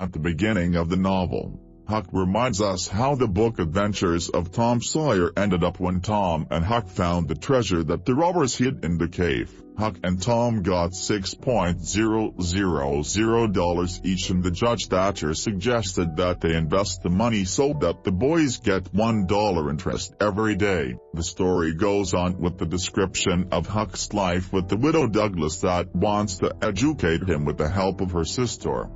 At the beginning of the novel, Huck reminds us how the book Adventures of Tom Sawyer ended up when Tom and Huck found the treasure that the robbers hid in the cave. Huck and Tom got $6,000 each, and the Judge Thatcher suggested that they invest the money so that the boys get $1 interest every day. The story goes on with the description of Huck's life with the widow Douglas that wants to educate him with the help of her sister.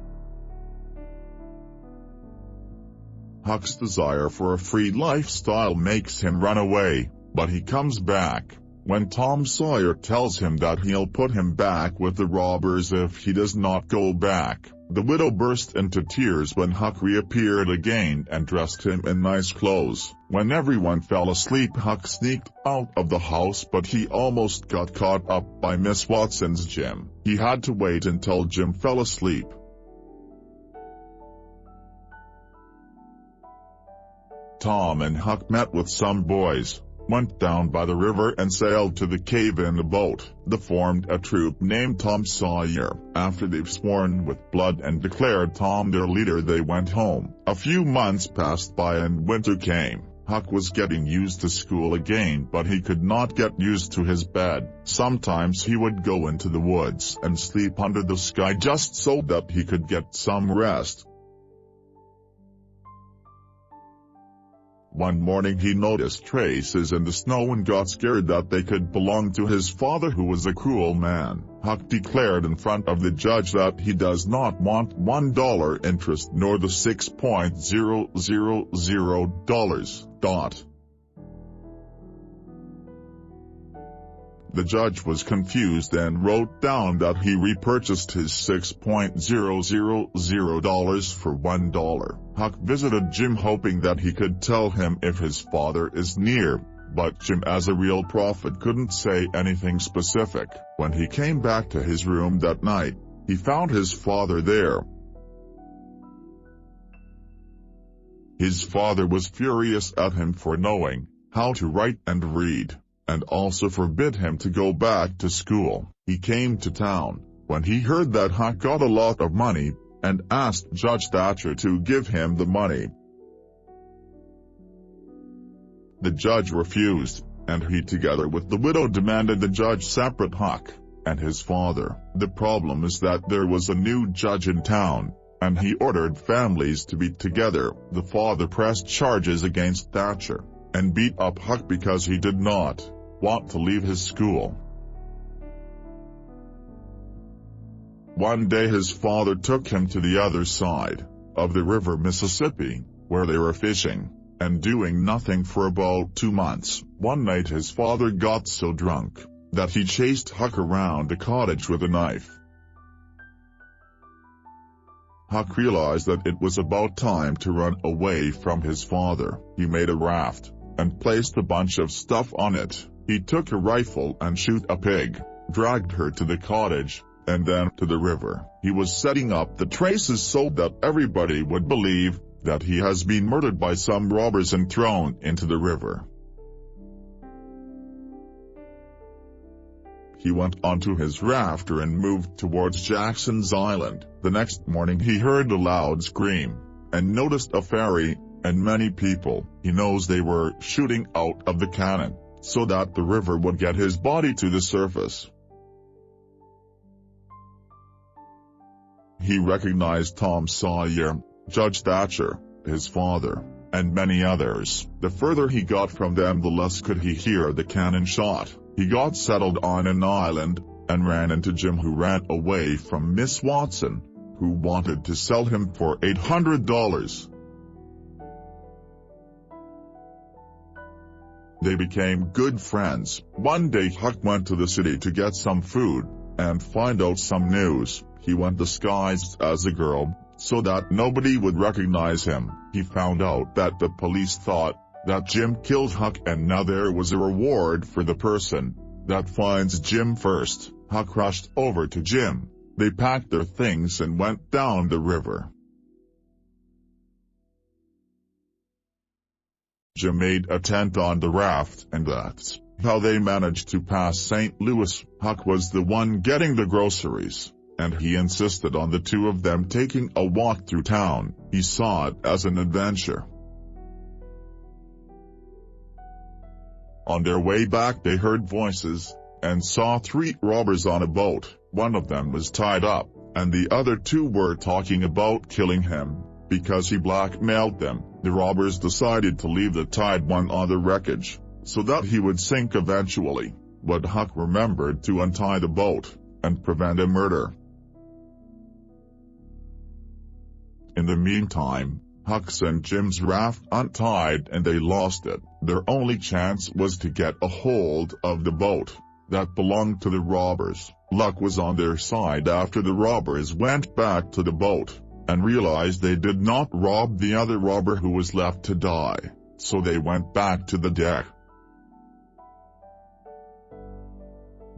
Huck's desire for a free lifestyle makes him run away, but he comes back. When Tom Sawyer tells him that he'll put him back with the robbers if he does not go back, the widow burst into tears when Huck reappeared again and dressed him in nice clothes. When everyone fell asleep, Huck sneaked out of the house, but he almost got caught up by Miss Watson's Jim. He had to wait until Jim fell asleep. Tom and Huck met with some boys, went down by the river and sailed to the cave in a boat. They formed a troop named Tom Sawyer. After they've sworn with blood and declared Tom their leader, they went home. A few months passed by and winter came. Huck was getting used to school again, but he could not get used to his bed. Sometimes he would go into the woods and sleep under the sky just so that he could get some rest. One morning he noticed traces in the snow and got scared that they could belong to his father, who was a cruel man. Huck declared in front of the judge that he does not want $1 interest nor the $6,000. The judge was confused and wrote down that he repurchased his $6,000 for $1. Huck visited Jim hoping that he could tell him if his father is near, but Jim, as a real prophet, couldn't say anything specific. When he came back to his room that night, he found his father there. His father was furious at him for knowing how to write and read, and also forbid him to go back to school. He came to town when he heard that Huck got a lot of money, and asked Judge Thatcher to give him the money. The judge refused, and he, together with the widow, demanded the judge separate Huck and his father. The problem is that there was a new judge in town, and he ordered families to be together. The father pressed charges against Thatcher, and beat up Huck because he did not want to leave his school. One day his father took him to the other side of the river Mississippi, where they were fishing and doing nothing for about 2 months. One night his father got so drunk that he chased Huck around the cottage with a knife. Huck realized that it was about time to run away from his father. He made a raft and placed a bunch of stuff on it. He took a rifle and shot a pig, dragged her to the cottage, and then to the river. He was setting up the traces so that everybody would believe that he has been murdered by some robbers and thrown into the river. He went onto his rafter and moved towards Jackson's Island. The next morning he heard a loud scream, and noticed a ferry and many people. He knows they were shooting out of the cannon, so that the river would get his body to the surface. He recognized Tom Sawyer, Judge Thatcher, his father, and many others. The further he got from them, the less could he hear the cannon shot. He got settled on an island, and ran into Jim, who ran away from Miss Watson, who wanted to sell him for $800. They became good friends. One day Huck went to the city to get some food, and find out some news. He went disguised as a girl, so that nobody would recognize him. He found out that the police thought that Jim killed Huck, and now there was a reward for the person that finds Jim first. Huck rushed over to Jim. They packed their things and went down the river. Jim made a tent on the raft, and that's how they managed to pass St. Louis. Huck was the one getting the groceries. and he insisted on the two of them taking a walk through town. He saw it as an adventure. On their way back they heard voices, and saw 3 robbers on a boat. One of them was tied up, and the other 2 were talking about killing him, because he blackmailed them. The robbers decided to leave the tied one on the wreckage, so that he would sink eventually, but Huck remembered to untie the boat, and prevent a murder. In the meantime, Huck sent Jim's raft untied and they lost it. Their only chance was to get a hold of the boat that belonged to the robbers. Luck was on their side after the robbers went back to the boat, and realized they did not rob the other robber who was left to die, so they went back to the deck.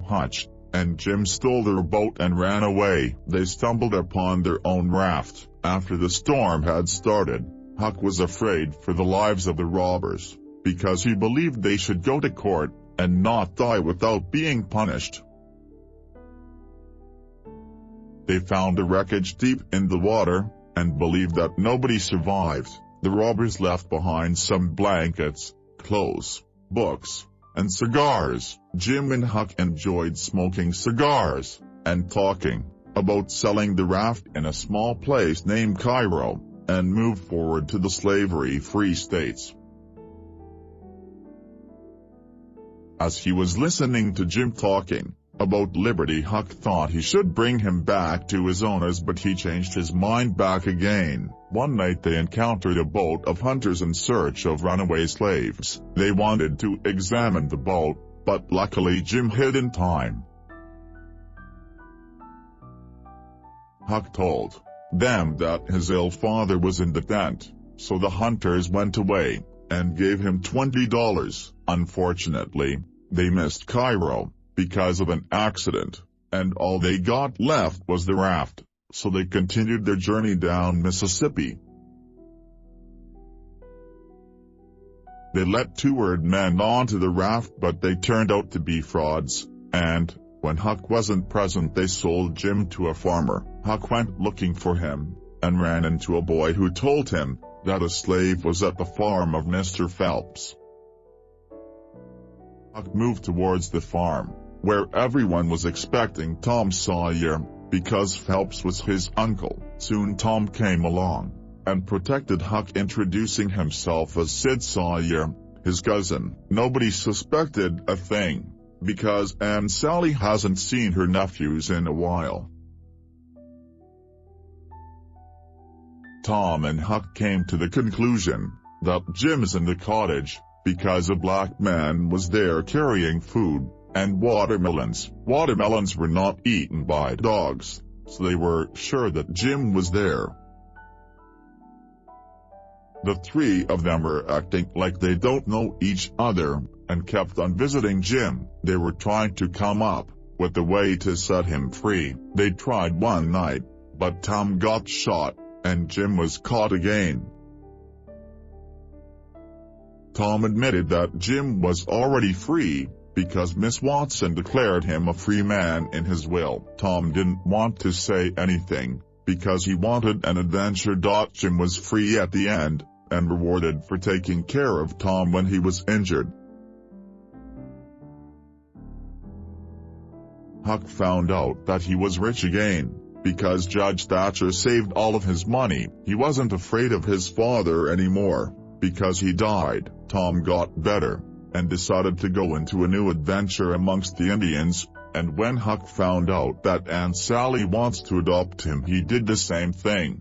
Hutch and Jim stole their boat and ran away. They stumbled upon their own raft. After the storm had started, Huck was afraid for the lives of the robbers, because he believed they should go to court, and not die without being punished. They found the wreckage deep in the water, and believed that nobody survived. The robbers left behind some blankets, clothes, books, and cigars. Jim and Huck enjoyed smoking cigars, and talking about selling the raft in a small place named Cairo, and move forward to the slavery-free states. As he was listening to Jim talking about liberty, Huck thought he should bring him back to his owners, but he changed his mind back again. One night they encountered a boat of hunters in search of runaway slaves. They wanted to examine the boat, but luckily Jim hid in time. Huck told them that his ill father was in the tent, so the hunters went away, and gave him $20. Unfortunately, they missed Cairo, because of an accident, and all they got left was the raft, so they continued their journey down Mississippi. They let 2 armed men onto the raft, but they turned out to be frauds, and when Huck wasn't present they sold Jim to a farmer. Huck went looking for him, and ran into a boy who told him that a slave was at the farm of Mr. Phelps. Huck moved towards the farm, where everyone was expecting Tom Sawyer, because Phelps was his uncle. Soon Tom came along, and protected Huck, introducing himself as Sid Sawyer, his cousin. Nobody suspected a thing, because Aunt Sally hasn't seen her nephews in a while. Tom and Huck came to the conclusion that Jim's in the cottage, because a black man was there carrying food, and watermelons. Watermelons were not eaten by dogs, so they were sure that Jim was there. The 3 of them were acting like they don't know each other, and kept on visiting Jim. They were trying to come up with a way to set him free. They tried one night, but Tom got shot, and Jim was caught again. Tom admitted that Jim was already free, because Miss Watson declared him a free man in his will. Tom didn't want to say anything, because he wanted an adventure. Jim was free at the end, and rewarded for taking care of Tom when he was injured. Huck found out that he was rich again, because Judge Thatcher saved all of his money. He wasn't afraid of his father anymore, because he died. Tom got better, and decided to go into a new adventure amongst the Indians, and when Huck found out that Aunt Sally wants to adopt him, he did the same thing.